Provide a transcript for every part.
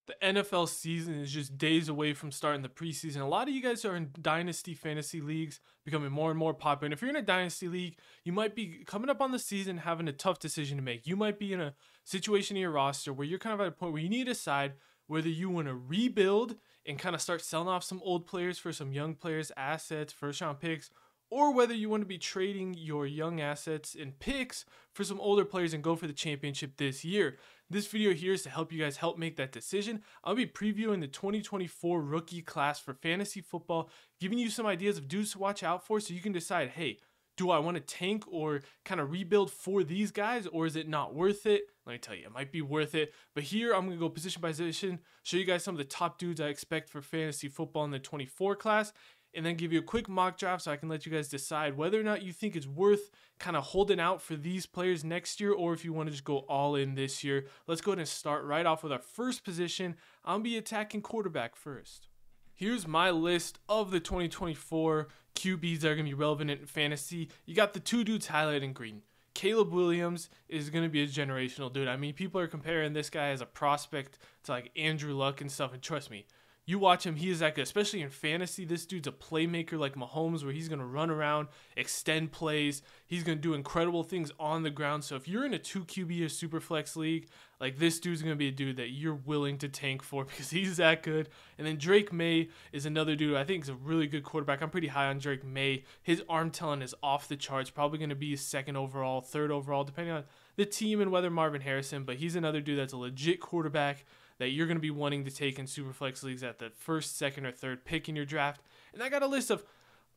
The NFL season is just days away from starting the preseason. A lot of you guys are in Dynasty fantasy leagues, becoming more and more popular. And if you're in a Dynasty league, you might be coming up on the season having a tough decision to make. You might be in a situation in your roster where you're kind of at a point where you need to decide whether you want to rebuild and kind of start selling off some old players for some young players, assets, first round picks, or whether you want to be trading your young assets and picks for some older players and go for the championship this year. This video here is to help you guys help make that decision. I'll be previewing the 2024 rookie class for fantasy football, giving you some ideas of dudes to watch out for so you can decide, hey, do I want to tank or kind of rebuild for these guys, or is it not worth it? Let me tell you, it might be worth it. But here, I'm going to go position by position, show you guys some of the top dudes I expect for fantasy football in the 24 class, and then give you a quick mock draft so I can let you guys decide whether or not you think it's worth kind of holding out for these players next year, or if you want to just go all in this year. Let's go ahead and start right off with our first position. I'll be attacking quarterback first. Here's my list of the 2024 QBs that are going to be relevant in fantasy. You got the two dudes highlighted in green. Caleb Williams is going to be a generational dude. I mean, people are comparing this guy as a prospect to like Andrew Luck and stuff, and trust me, you watch him, he is that good, especially in fantasy. This dude's a playmaker like Mahomes, where he's going to run around, extend plays. He's going to do incredible things on the ground. So if you're in a 2 QB or super flex league, like this dude's going to be a dude that you're willing to tank for because he's that good. And then Drake May is another dude I think is a really good quarterback. I'm pretty high on Drake May. His arm talent is off the charts. Probably going to be second overall, third overall, depending on the team and whether Marvin Harrison. But he's another dude that's a legit quarterback that you're going to be wanting to take in Superflex leagues at the first, second, or third pick in your draft. And I got a list of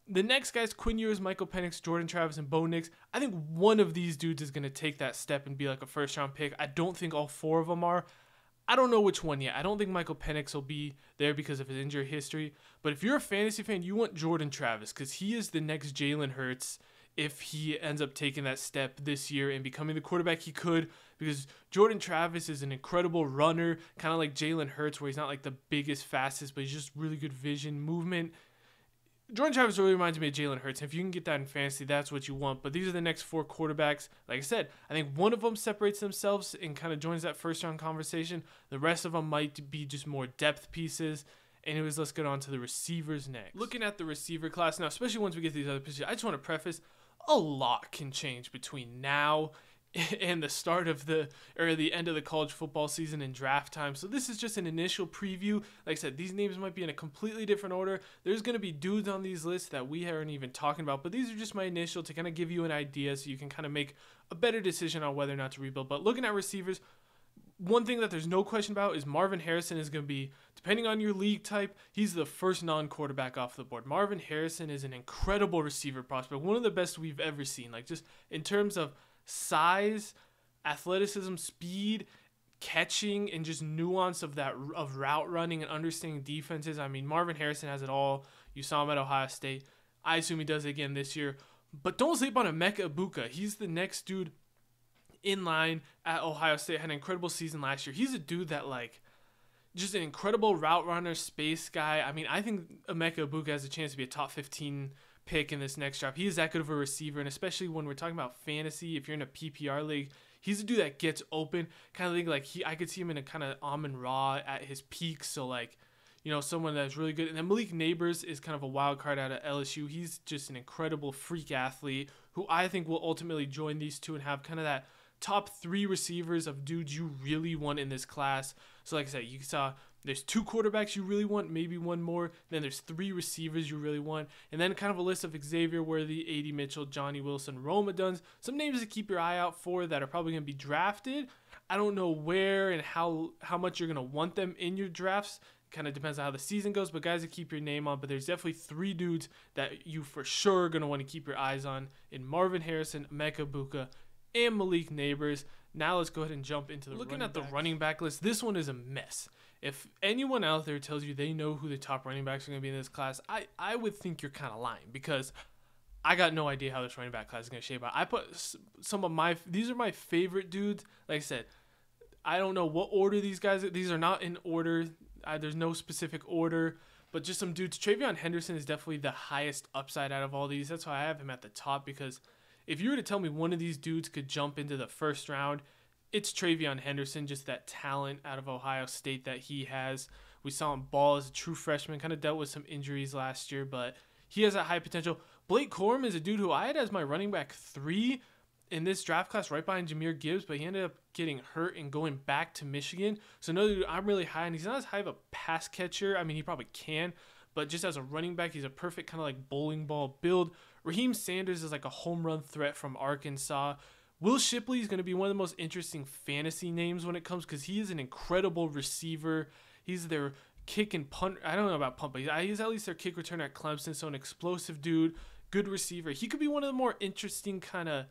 the next guys: Quinn Ewers, Michael Penix, Jordan Travis, and Bo Nix. I think one of these dudes is going to take that step and be like a first-round pick. I don't think all four of them are. I don't know which one yet. I don't think Michael Penix will be there because of his injury history. But if you're a fantasy fan, you want Jordan Travis because he is the next Jalen Hurts if he ends up taking that step this year and becoming the quarterback he could, because Jordan Travis is an incredible runner, kind of like Jalen Hurts, where he's not like the biggest, fastest, but he's just really good vision, movement. Jordan Travis really reminds me of Jalen Hurts. If you can get that in fantasy, that's what you want. But these are the next four quarterbacks. Like I said, I think one of them separates themselves and kind of joins that first-round conversation. The rest of them might be just more depth pieces. Anyways, let's get on to the receivers next. Looking at the receiver class now, especially once we get to these other positions, I just want to preface, a lot can change between now and the start of the end of the college football season and draft time. So this is just an initial preview. Like I said, these names might be in a completely different order. There's going to be dudes on these lists that we aren't even talking about, but these are just my initial to kind of give you an idea so you can kind of make a better decision on whether or not to rebuild. But looking at receivers, one thing that there's no question about is Marvin Harrison is going to be, depending on your league type, he's the first non-quarterback off the board. Marvin Harrison is an incredible receiver prospect, one of the best we've ever seen. Like, just in terms of size, athleticism, speed, catching, and just nuance of route running and understanding defenses. I mean, Marvin Harrison has it all. You saw him at Ohio State. I assume he does it again this year. But don't sleep on Emeka Egbuka. He's the next dude in line at Ohio State. Had an incredible season last year. He's a dude that, like, just an incredible route runner, space guy. I mean, I think Emeka Egbuka has a chance to be a top 15 pick in this next draft. He is that good of a receiver, and especially when we're talking about fantasy, if you're in a PPR league, he's a dude that gets open. Kind of think like I could see him in a kind of Amon-Ra at his peak. So, like, you know, someone that's really good. And then Malik Neighbors is kind of a wild card out of LSU. He's just an incredible freak athlete who I think will ultimately join these two and have kind of that top 3 receivers of dudes you really want in this class. So like I said, you saw there's 2 quarterbacks you really want, maybe one more. Then there's 3 receivers you really want. And then kind of a list of Xavier Worthy, A.D. Mitchell, Johnny Wilson, Rome Duns. Some names to keep your eye out for that are probably going to be drafted. I don't know where and how much you're going to want them in your drafts. Kind of depends on how the season goes, but guys to keep your name on. But there's definitely 3 dudes that you for sure are going to want to keep your eyes on in Marvin Harrison, Emeka Egbuka, and Malik Neighbors. Now let's go ahead and jump into the looking at the running back list. This one is a mess. If anyone out there tells you they know who the top running backs are going to be in this class, I would think you're kind of lying, because I got no idea how this running back class is going to shape out. I put some of these are my favorite dudes. Like I said, I don't know what order these are not in order. There's no specific order, but just some dudes. Travion Henderson is definitely the highest upside out of all these. That's why I have him at the top, because if you were to tell me one of these dudes could jump into the first round it's Travion Henderson, just that talent out of Ohio State that he has. We saw him ball as a true freshman, kind of dealt with some injuries last year, but he has that high potential. Blake Corum is a dude who I had as my running back 3 in this draft class, right behind Jahmyr Gibbs, but he ended up getting hurt and going back to Michigan. So another dude I'm really high, and he's not as high of a pass catcher. I mean, he probably can, but just as a running back, he's a perfect kind of like bowling ball build. Raheem Sanders is like a home run threat from Arkansas. Will Shipley is going to be one of the most interesting fantasy names when it comes, because he is an incredible receiver. He's their kick and punt. I don't know about punt, but he's at least their kick returner at Clemson. So an explosive dude, good receiver. He could be one of the more interesting kind of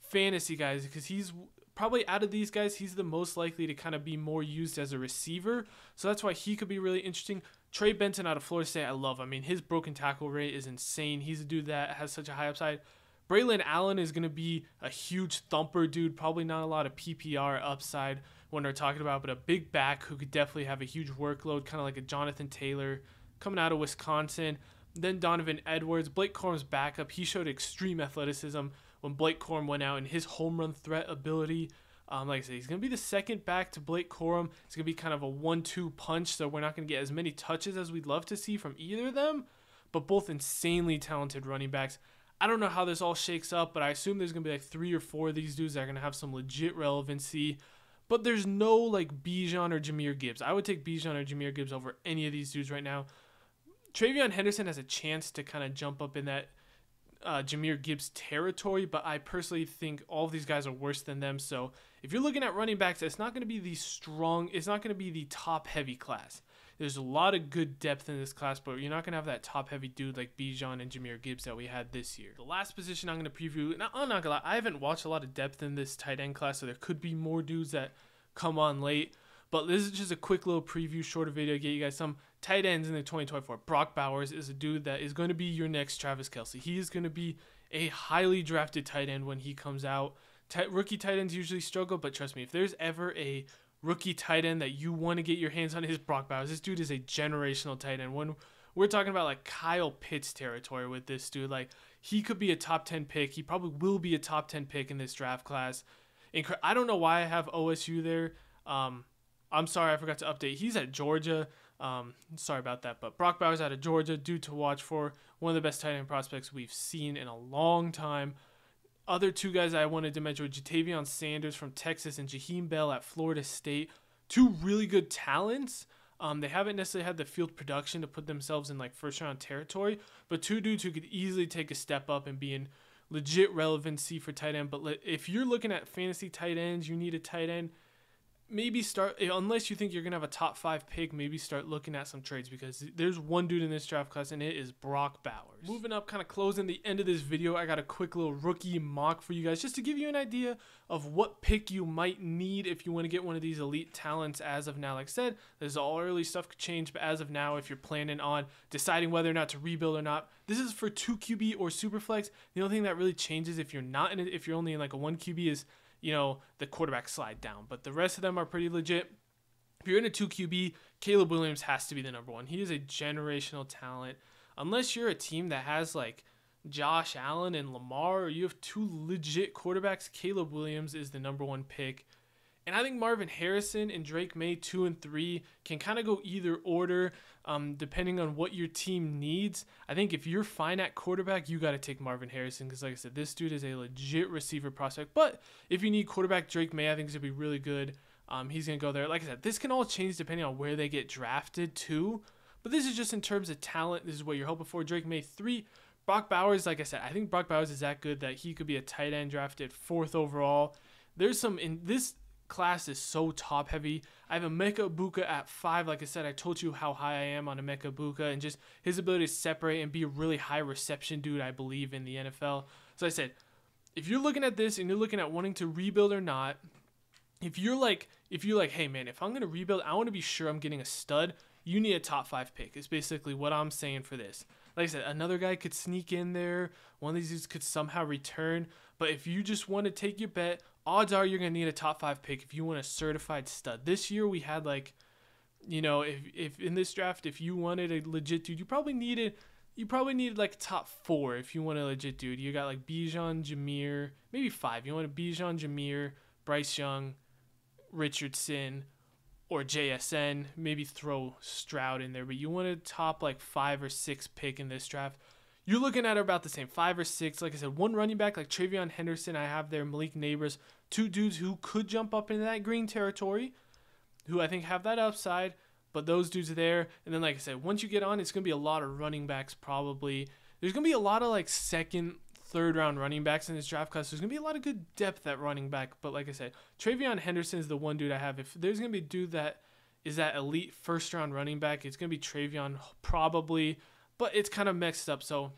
fantasy guys, because he's probably out of these guys, he's the most likely to kind of be more used as a receiver. So that's why he could be really interesting. Trey Benson out of Florida State, I love. I mean, his broken tackle rate is insane. He's a dude that has such a high upside. Braylon Allen is going to be a huge thumper dude. Probably not a lot of PPR upside when they're talking about, but a big back who could definitely have a huge workload, kind of like a Jonathan Taylor coming out of Wisconsin. Then Donovan Edwards, Blake Corum's backup. He showed extreme athleticism when Blake Corum went out, and his home run threat ability. Like I said, he's going to be the second back to Blake Corum. It's going to be kind of a 1-2 punch, so we're not going to get as many touches as we'd love to see from either of them, but both insanely talented running backs. I don't know how this all shakes up, but I assume there's going to be like 3 or 4 of these dudes that are going to have some legit relevancy, but there's no like Bijan or Jahmyr Gibbs. I would take Bijan or Jahmyr Gibbs over any of these dudes right now. Travion Henderson has a chance to kind of jump up in that Jahmyr Gibbs territory, but I personally think all of these guys are worse than them. So if you're looking at running backs, it's not going to be it's not going to be the top heavy class. There's a lot of good depth in this class, but you're not going to have that top heavy dude like Bijan and Jahmyr Gibbs that we had this year. The last position I'm going to preview, now I'm not going to lie, I haven't watched a lot of depth in this tight end class, so there could be more dudes that come on late. But this is just a quick little preview, shorter video to get you guys some tight ends in the 2024. Brock Bowers is a dude that is going to be your next Travis Kelce. He is going to be a highly drafted tight end when he comes out. Rookie tight ends usually struggle, but trust me, if there's ever a rookie tight end that you want to get your hands on, is Brock Bowers. This dude is a generational tight end. When we're talking about like Kyle Pitts territory with this dude, like he could be a top 10 pick. He probably will be a top 10 pick in this draft class. I don't know why I have OSU there. I'm sorry, I forgot to update. He's at Georgia. Sorry about that. But Brock Bowers out of Georgia, dude to watch for. One of the best tight end prospects we've seen in a long time. Other 2 guys I wanted to mention were Jatavion Sanders from Texas and Jaheim Bell at Florida State. 2 really good talents. They haven't necessarily had the field production to put themselves in like first round territory, but 2 dudes who could easily take a step up and be in legit relevancy for tight end. But if you're looking at fantasy tight ends, you need a tight end. Maybe start, unless you think you're going to have a top 5 pick, maybe start looking at some trades, because there's one dude in this draft class, and it is Brock Bowers. Moving up, kind of closing the end of this video, I got a quick little rookie mock for you guys, just to give you an idea of what pick you might need if you want to get one of these elite talents as of now. Like I said, this is all early stuff, could change, but as of now, if you're planning on deciding whether or not to rebuild or not, this is for 2 QB or Superflex. The only thing that really changes if you're not in it, if you're only in like a 1 QB is, you know, the quarterback slide down, but the rest of them are pretty legit. If you're in a 2 QB, Caleb Williams has to be the number 1. He is a generational talent. Unless you're a team that has like Josh Allen and Lamar, or you have 2 legit quarterbacks, Caleb Williams is the number 1 pick. And I think Marvin Harrison and Drake May 2 and 3 can kind of go either order, depending on what your team needs. I think if you're fine at quarterback, you got to take Marvin Harrison, because like I said, this dude is a legit receiver prospect. But if you need quarterback, Drake May I think is going to be really good. He's going to go there. Like I said, this can all change depending on where they get drafted too. But this is just in terms of talent. This is what you're hoping for. Drake May 3. Brock Bowers, like I said, I think Brock Bowers is that good that he could be a tight end drafted 4th overall. There's some in this class is so top heavy. I have Emeka Egbuka at 5. Like I said, I told you how high I am on Emeka Egbuka, and just his ability to separate and be a really high reception dude, I believe, in the NFL. So I said, if you're looking at this and you're looking at wanting to rebuild or not, if you're like, hey man, if I'm going to rebuild, I want to be sure I'm getting a stud, you need a top 5 pick. It's basically what I'm saying for this. Like I said, another guy could sneak in there. One of these dudes could somehow return. But if you just want to take your bet, odds are you're going to need a top 5 pick if you want a certified stud. This year we had like, you know, if in this draft, if you wanted a legit dude, you probably needed like a top 4 if you want a legit dude. You got like Bijan, Jahmyr, maybe 5. You want a Bijan, Jahmyr, Bryce Young, Richardson or JSN, maybe throw Stroud in there, but you want a top like 5 or 6 pick in this draft. You're looking at about the same, 5 or 6. Like I said, one running back like Travion Henderson, I have there, Malik Neighbors, 2 dudes who could jump up into that green territory, who I think have that upside, but those dudes are there. And then, like I said, once you get on, it's going to be a lot of running backs probably. There's going to be a lot of like second, third round running backs in this draft class. There's going to be a lot of good depth at running back. But like I said, Travion Henderson is the one dude I have. If there's going to be a dude that is that elite first round running back, it's going to be Travion probably, but it's kind of mixed up. So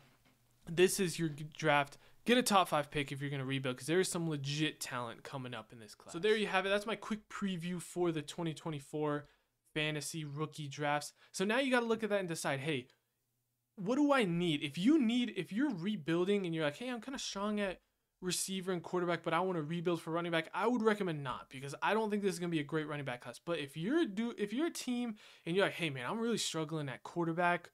this is your draft. Get a top 5 pick if you're going to rebuild, because there is some legit talent coming up in this class. So there you have it. That's my quick preview for the 2024 fantasy rookie drafts. So now you got to look at that and decide, hey, what do I need? If you're rebuilding and you're like, hey, I'm kind of strong at receiver and quarterback, but I want to rebuild for running back, I would recommend not, because I don't think this is going to be a great running back class. But if you're a team and you're like, hey man, I'm really struggling at quarterback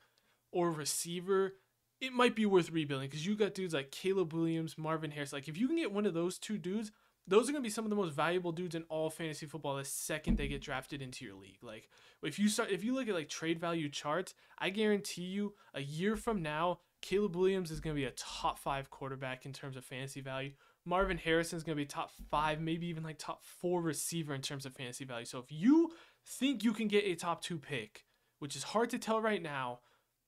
or receiver, it might be worth rebuilding, because you got dudes like Caleb Williams, Marvin Harris. Like if you can get one of those 2 dudes, those are going to be some of the most valuable dudes in all fantasy football the second they get drafted into your league. Like if you look at like trade value charts, I guarantee you a year from now, Caleb Williams is going to be a top 5 quarterback in terms of fantasy value. Marvin Harrison is going to be top 5, maybe even like top 4 receiver in terms of fantasy value. So if you think you can get a top 2 pick, which is hard to tell right now,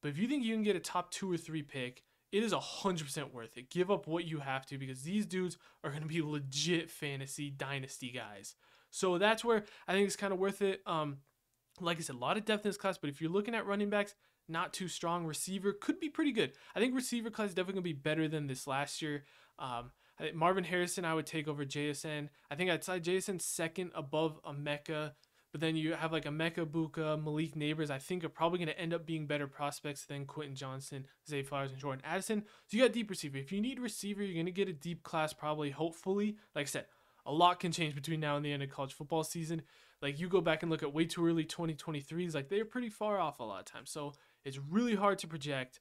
but if you think you can get a top 2 or 3 pick, it is 100% worth it. Give up what you have to, because these dudes are going to be legit fantasy dynasty guys. So that's where I think it's kind of worth it. Like I said, a lot of depth in this class, but if you're looking at running backs, not too strong. Receiver could be pretty good. I think receiver class is definitely going to be better than this last year. I think Marvin Harrison I would take over JSN. I think I'd slide JSN second above Emeka. But then you have like Emeka Buka, Malik Neighbors, I think are probably going to end up being better prospects than Quentin Johnson, Zay Flowers, and Jordan Addison. So you got deep receiver. If you need receiver, you're going to get a deep class probably, hopefully. Like I said, a lot can change between now and the end of college football season. Like you go back and look at way too early 2023s, like they're pretty far off a lot of times. So it's really hard to project.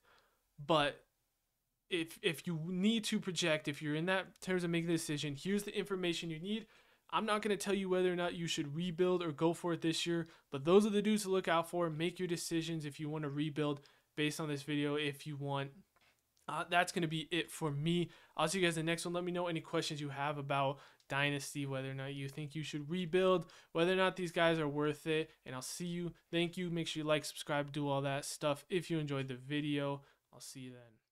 But if you need to project, if you're in that terms of making a decision, here's the information you need. I'm not going to tell you whether or not you should rebuild or go for it this year, but those are the dudes to look out for. Make your decisions if you want to rebuild based on this video if you want. That's going to be it for me. I'll see you guys in the next one. Let me know any questions you have about Dynasty, whether or not you think you should rebuild, whether or not these guys are worth it, and I'll see you. Thank you. Make sure you like, subscribe, do all that stuff if you enjoyed the video. I'll see you then.